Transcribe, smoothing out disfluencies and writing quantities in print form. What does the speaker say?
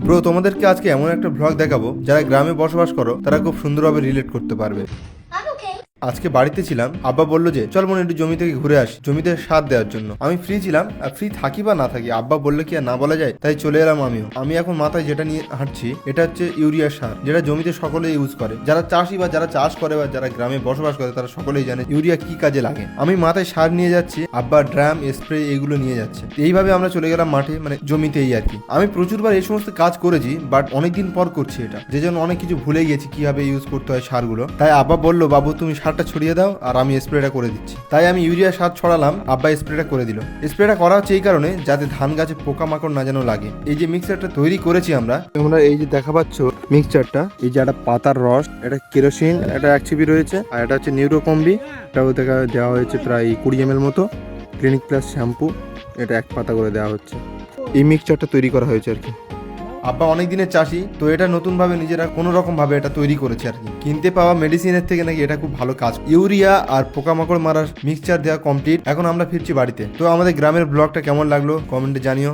Bro, তোমাদেরকে আজকে এমন একটা ভ্লগ দেখাবো যারা গ্রামে বসবাস করো তারা খুব সুন্দরভাবে রিলেট করতে পারবে। আজকে বাড়িতে ছিলাম, আব্বা বললো যে চল মনে একটু জমি থেকে ঘুরে আসি, জমিতে সার দেওয়ার জন্য। আমি ফ্রি ছিলাম, আর ফ্রি থাকি বা না থাকি আব্বা বললে কি আর না বলা যায়, তাই চলে এলাম আমিও। আমি এখন মাথায় যেটা নিয়ে হাঁটছি এটা হচ্ছে ইউরিয়া সার, যেটা জমিতে সকলে ইউজ করে, যারা চাষি বা যারা চাষ করে বা যারা গ্রামে বসবাস করে তারা সকলেই জানে ইউরিয়া কি কাজে লাগে। আমি মাথায় সার নিয়ে যাচ্ছি, আব্বা ড্রাম স্প্রে এগুলো নিয়ে যাচ্ছে। এইভাবে আমরা চলে গেলাম মাঠে, মানে জমিতেই আর কি। আমি প্রচুরবার এই সমস্ত কাজ করেছি, বাট অনেকদিন পর করছি এটা, যে জন্য অনেক কিছু ভুলে গেছি কিভাবে ইউজ করতে হয় সারগুলো। তাই আব্বা বললো, বাবু তুমি সারটা ছড়িয়ে দাও আর আমি স্প্রেটা করে দিচ্ছি। তাই আমি ইউরিয়া সার ছড়ালাম, আব্বা স্প্রেটা করে দিল। স্প্রেটা করা হচ্ছে এই কারণে যাতে ধান গাছে পোকামাকড় না যেন লাগে। এই যে মিক্সচারটা তৈরি করেছি আমরা এই যে দেখা পাচ্ছ মিক্সচারটা, এই যে একটা পাতার রস, এটা কেরোসিন, এটা 1 চিপি রয়েছে, আর এটা হচ্ছে নিউরোকম্বি, এটাও দেওয়া হয়েছে প্রায় 20 ml মতো। ক্লিনিক প্লাস শ্যাম্পু, এটা 1 পাতা করে দেওয়া হচ্ছে। এই মিক্সচারটা তৈরি করা হয়েছে আর কি। আব্বা অনেক দিনের চাষি, তো এটা নতুন ভাবে নিজেরা কোনো রকম ভাবে এটা তৈরি করেছে আর কি। কিনতে পাওয়া মেডিসিনের থেকে নাকি এটা খুব ভালো কাজ। ইউরিয়া আর পোকামাকড় মারার মিক্সচার দেওয়া কমপ্লিট। এখন আমরা ফিরছি বাড়িতে। তো আমাদের গ্রামের ব্লগটা কেমন লাগলো কমেন্টে জানিও।